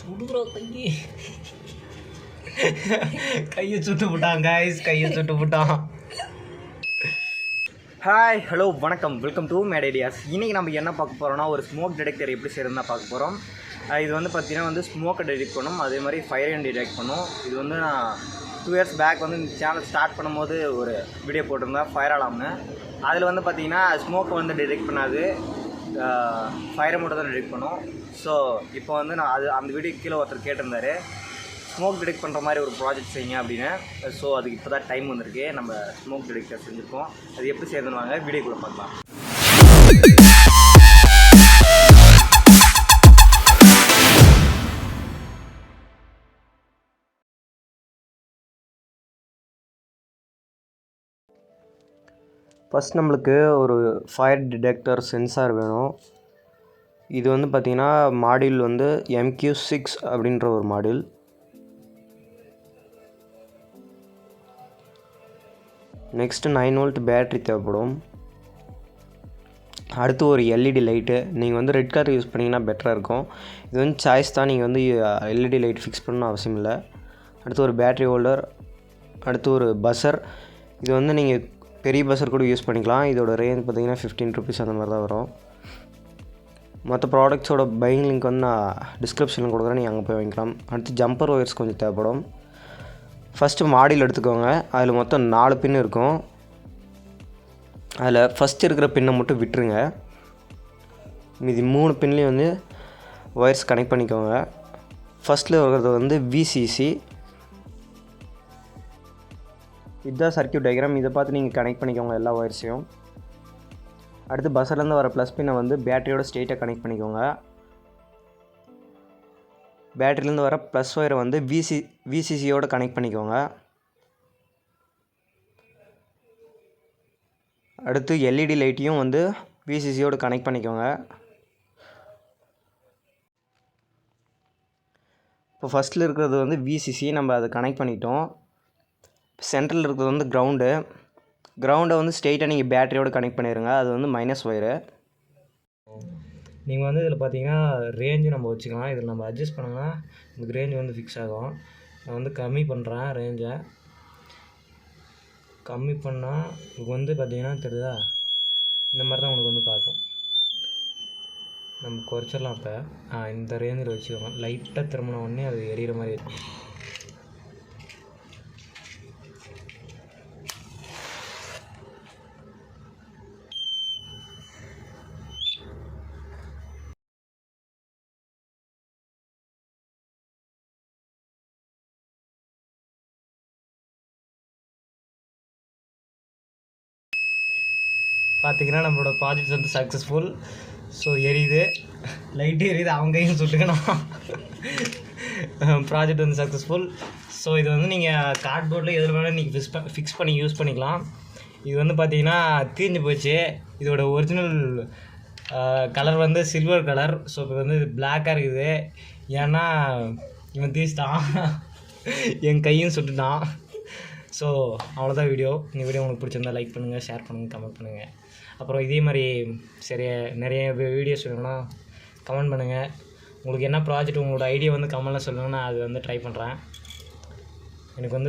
சுடுறா கையை சுட்டு போட்டான் கைஸ், கையை சுட்டு போட்டான். ஹாய், ஹலோ, வணக்கம், வெல்கம் டு மேட் ஐடியாஸ். இன்றைக்கி நம்ம என்ன பார்க்க போகிறோம்னா, ஒரு ஸ்மோக் டிடெக்டர் எப்படி செய்யறதுன்னு தான் பார்க்க போகிறோம். இது வந்து பார்த்திங்கன்னா வந்து ஸ்மோக்கை டிடெக்ட் பண்ணும், அதே மாதிரி ஃபயரையும் டிடெக்ட் பண்ணும். இது வந்து நான் 2 years பேக் வந்து இந்த சேனல் ஸ்டார்ட் பண்ணும்போது ஒரு வீடியோ போட்டிருந்தேன் ஃபயர் அலாம்னு. அதில் வந்து பார்த்திங்கன்னா ஸ்மோக்கை வந்து டிடெக்ட் பண்ணாது, ஃபயரை மட்டும் தான் டிடெக்ட் பண்ணும். ஸோ இப்போ வந்து நான் அந்த வீடியோ கீழே ஒருத்தர் கேட்டிருந்தார், ஸ்மோக் டிடெக்ட் பண்ணுற மாதிரி ஒரு ப்ராஜெக்ட் செய்யுங்க அப்படின்னு. ஸோ அதுக்கு இப்போ தான் டைம் வந்திருக்கு. நம்ம ஸ்மோக் டிடெக்டர் செஞ்சுருக்கோம். அது எப்படி செய்யணும்னு வாங்க வீடியோக்குள்ளே பார்க்கலாம். ஃபஸ்ட் நம்மளுக்கு ஒரு ஃபயர் டிடெக்டர் சென்சார் வேணும். இது வந்து பார்த்திங்கன்னா மாடியூல் வந்து MQ6 அப்படின்ற ஒரு மாடியூல். நெக்ஸ்ட்டு 9 volt பேட்ரி தேவைப்படும். அடுத்து ஒரு LED லைட்டு. நீங்கள் வந்து ரெட் கலர் யூஸ் பண்ணிங்கன்னா பெட்டராக இருக்கும். இது வந்து சாய்ஸ் தான், நீங்கள் வந்து LED லைட் ஃபிக்ஸ் பண்ணணும் அவசியம் இல்லை. அடுத்து ஒரு பேட்ரி ஹோல்டர். அடுத்து ஒரு பஸர். இது வந்து நீங்கள் பெரிய பஸர் கூட யூஸ் பண்ணிக்கலாம். இதோட ரேஞ்ச் பார்த்திங்கன்னா 15 rupees அந்த மாதிரி தான் வரும். மற்ற ப்ராடக்ட்ஸோட பையிங் லிங்க் வந்து நான் டிஸ்கிரிப்ஷனில் கொடுக்குறேன், நீங்கள் அங்கே போய் வாங்கிக்கலாம். அடுத்து ஜம்பர் ஒயர்ஸ் கொஞ்சம் தேவைப்படும். ஃபஸ்ட்டு மாடியில் எடுத்துக்கோங்க. அதில் மொத்தம் 4 பின் இருக்கும். அதில் ஃபஸ்ட் இருக்கிற பின்னை மட்டும் விட்டுருங்க. மீதி 3 பின்லேயும் வந்து ஒயர்ஸ் கனெக்ட் பண்ணிக்கோங்க. ஃபஸ்ட்டில் இருக்கிறது வந்து VCC. இதுதான் சர்க்யூட் டயக்ராம். இதை பார்த்து நீங்கள் கனெக்ட் பண்ணிக்கோங்க எல்லா ஒயர்ஸையும். அடுத்து பஸ்ஸர்லேருந்து வர ப்ளஸ் பின்னை வந்து பேட்டரியோட ஸ்ட்ரெயிட்டாக கனெக்ட் பண்ணிக்கோங்க. பேட்டரிலேருந்து வர ப்ளஸ் ஒயரை வந்து VCCயோட கனெக்ட் பண்ணிக்கோங்க. அடுத்து LED லைட்டையும் வந்து VCCயோட கனெக்ட் பண்ணிக்கோங்க. இப்போ ஃபஸ்ட்டில் இருக்கிறது வந்து VCC, நம்ம அதை கனெக்ட் பண்ணிட்டோம். சென்ட்ரலில் இருக்கிறது வந்து கிரவுண்டை வந்து ஸ்ட்ரெயிட்டாக நீங்கள் பேட்டரியோடு கனெக்ட் பண்ணிடுங்க. அது வந்து மைனஸ் ஒயரு. நீங்கள் வந்து இதில் பார்த்தீங்கன்னா ரேஞ்சு நம்ம வச்சுக்கலாம். இதில் நம்ம அட்ஜஸ்ட் பண்ணோம்னா உங்களுக்கு ரேஞ்ச் வந்து ஃபிக்ஸ் ஆகும். நான் வந்து கம்மி பண்ணுறேன் ரேஞ்சை. கம்மி பண்ணால் உங்களுக்கு வந்து பார்த்திங்கன்னா தெரியுதா, இந்த மாதிரி தான் உங்களுக்கு வந்து காட்டும். நம்ம குறைச்சிடலாம். இப்போ இந்த ரேஞ்சில் வச்சுக்கோங்க. லைட்டாக திரும்பின உடனே அது எரியிற மாதிரி இருக்கும். பார்த்திங்கன்னா நம்மளோட ப்ராஜெக்ட் வந்து சக்ஸஸ்ஃபுல். ஸோ எரியுது, லைட்டு எரியுது, அவங்கையும் சுட்டுக்கணும். ப்ராஜெக்ட் வந்து சக்ஸஸ்ஃபுல். ஸோ இது வந்து நீங்கள் கார்ட்போர்டில் எதில் வேணால் நீங்கள் ஃபிக்ஸ் பண்ணி யூஸ் பண்ணிக்கலாம். இது வந்து பார்த்திங்கன்னா தீஞ்சு போச்சு. இதோட ஒரிஜினல் கலர் வந்து சில்வர் கலர். ஸோ இப்போ வந்து இது பிளாக்காக இருக்குது. ஏன்னா இவன் தீச்சிட்டான், என் கையும் சுட்டுட்டான். ஸோ அவ்வளோதான் வீடியோ. இந்த வீடியோ உங்களுக்கு பிடிச்சிருந்தா லைக் பண்ணுங்கள், ஷேர் பண்ணுங்கள், கமெண்ட் பண்ணுங்கள். அப்புறம் இதே மாதிரி நிறைய வீடியோஸ் வேணும்னா கமெண்ட் பண்ணுங்கள். உங்களுக்கு என்ன ப்ராஜெக்ட், உங்களோட ஐடியா வந்து கமெண்ட்டில் சொல்லுங்கள். நான் அது வந்து ட்ரை பண்ணுறேன். எனக்கு வந்து